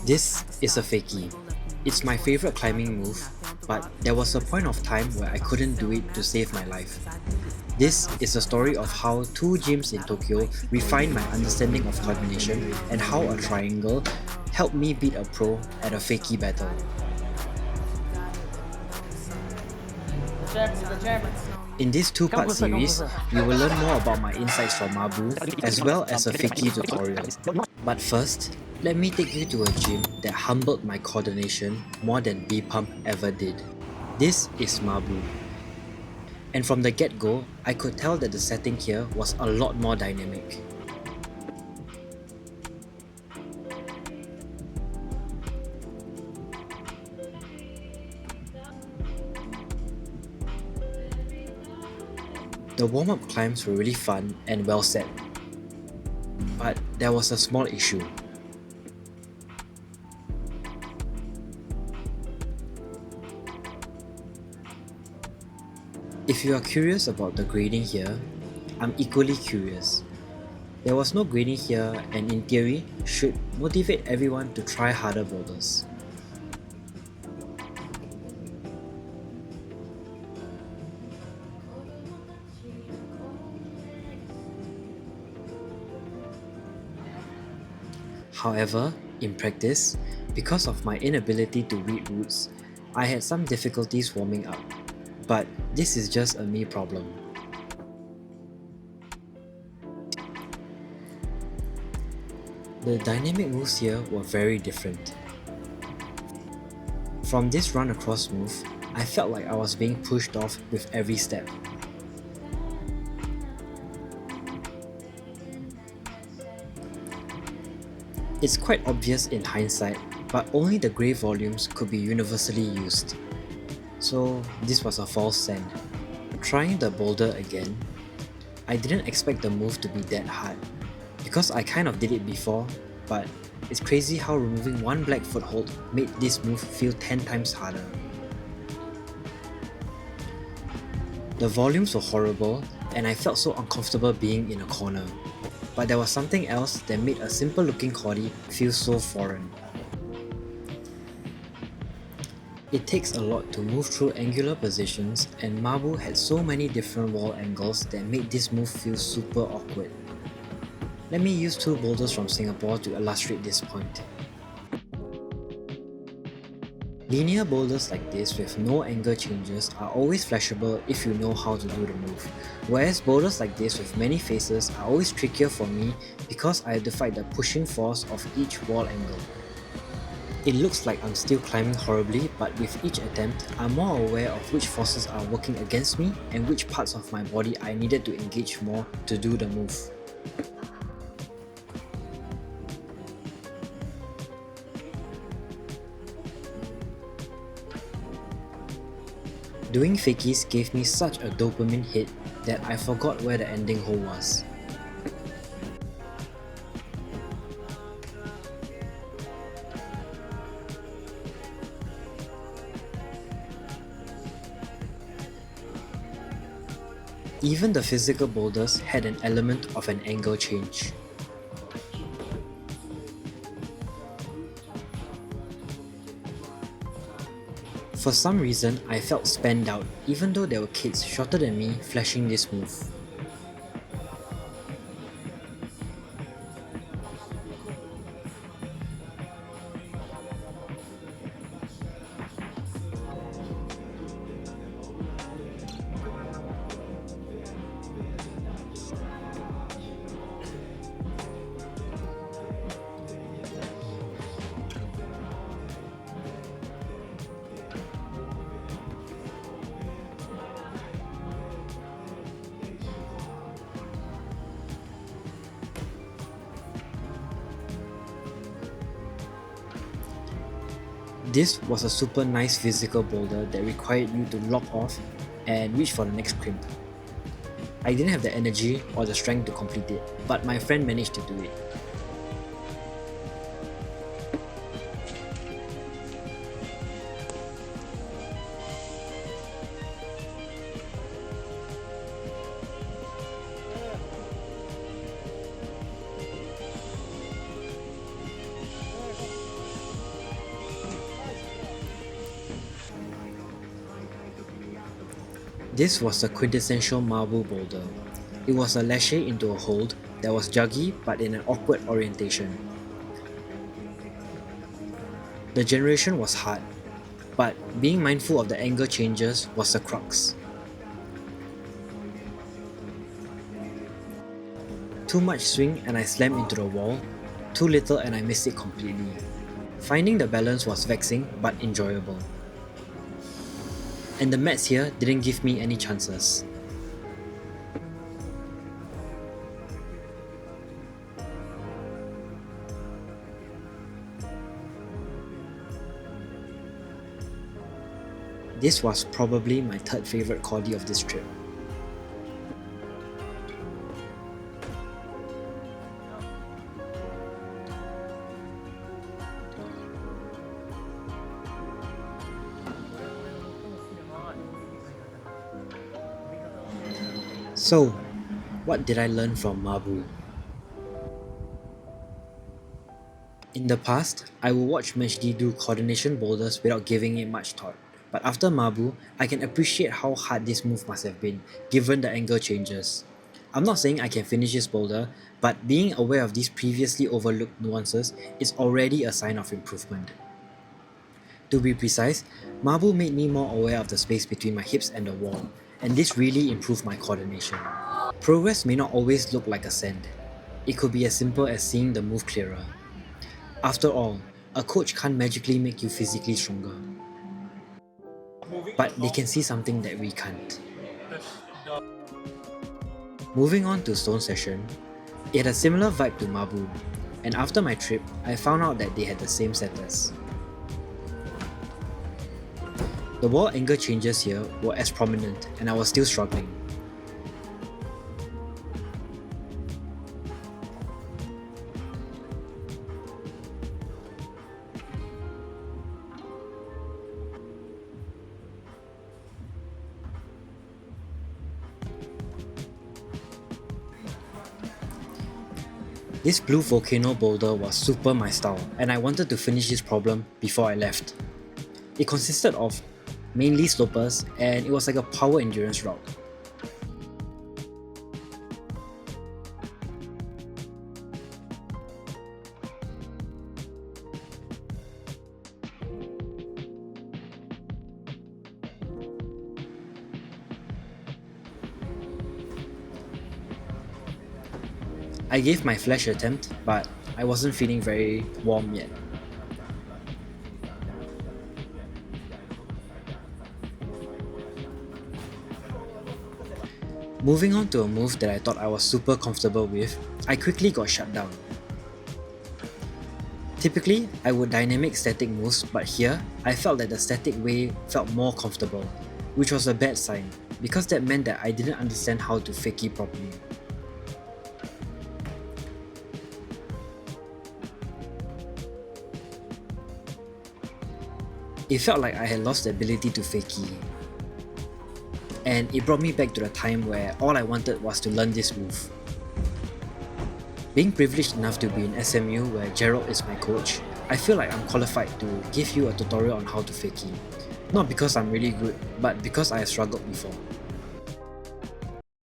This is a fakie. It's my favorite climbing move, but there was a point of time where I couldn't do it to save my life. This is a story of how two gyms in Tokyo refined my understanding of coordination and how a triangle helped me beat a pro at a fakie battle. In this two-part series, we will learn more about my insights from Mabu as well as a fakie tutorial. But first, let me take you to a gym that humbled my coordination more than B-Pump ever did. This is Mabu. And from the get-go, I could tell that the setting here was a lot more dynamic. The warm-up climbs were really fun and well set. But there was a small issue. If you are curious about the grading here, I'm equally curious. There was no grading here and in theory should motivate everyone to try harder boulders. However, in practice, because of my inability to read routes, I had some difficulties warming up. But this is just a me problem. The dynamic moves here were very different. From this run across move, I felt like I was being pushed off with every step. It's quite obvious in hindsight, but only the grey volumes could be universally used. So this was a false send. Trying the boulder again, I didn't expect the move to be that hard, because I kind of did it before, but it's crazy how removing one black foothold made this move feel 10 times harder. The volumes were horrible, and I felt so uncomfortable being in a corner. But there was something else that made a simple looking cordy feel so foreign. It takes a lot to move through angular positions, and Mabu had so many different wall angles that made this move feel super awkward. Let me use two boulders from Singapore to illustrate this point. Linear boulders like this with no angle changes are always flashable if you know how to do the move, whereas boulders like this with many faces are always trickier for me because I have to fight the pushing force of each wall angle. It looks like I'm still climbing horribly, but with each attempt, I'm more aware of which forces are working against me and which parts of my body I needed to engage more to do the move. Doing fakies gave me such a dopamine hit that I forgot where the ending hole was. Even the physical boulders had an element of an angle change. For some reason, I felt spanned out even though there were kids shorter than me flashing this move. This was a super nice physical boulder that required you to lock off and reach for the next crimp. I didn't have the energy or the strength to complete it, but my friend managed to do it. This was the quintessential Mabu boulder. It was a lache into a hold that was juggy but in an awkward orientation. The generation was hard, but being mindful of the angle changes was the crux. Too much swing and I slammed into the wall, too little and I missed it completely. Finding the balance was vexing but enjoyable. And the mats here didn't give me any chances. This was probably my third favourite cordy of this trip. So, what did I learn from Mabu? In the past, I would watch Majdi do coordination boulders without giving it much thought. But after Mabu, I can appreciate how hard this move must have been, given the angle changes. I'm not saying I can finish this boulder, but being aware of these previously overlooked nuances is already a sign of improvement. To be precise, Mabu made me more aware of the space between my hips and the wall, and this really improved my coordination. Progress may not always look like ascent. It could be as simple as seeing the move clearer. After all, a coach can't magically make you physically stronger. But they can see something that we can't. Moving on to stone session, it had a similar vibe to Mabu, and after my trip, I found out that they had the same setters. The wall angle changes here were as prominent, and I was still struggling. This blue volcano boulder was super my style, and I wanted to finish this problem before I left. It consisted of mainly slopers, and it was like a power endurance route. I gave my flash attempt, but I wasn't feeling very warm yet. Moving on to a move that I thought I was super comfortable with, I quickly got shut down. Typically, I would dynamic static moves, but here, I felt that the static way felt more comfortable, which was a bad sign, because that meant that I didn't understand how to fakey properly. It felt like I had lost the ability to fakey. And it brought me back to the time where all I wanted was to learn this move. Being privileged enough to be in SMU where Gerald is my coach, I feel like I'm qualified to give you a tutorial on how to fakey. Not because I'm really good, but because I have struggled before.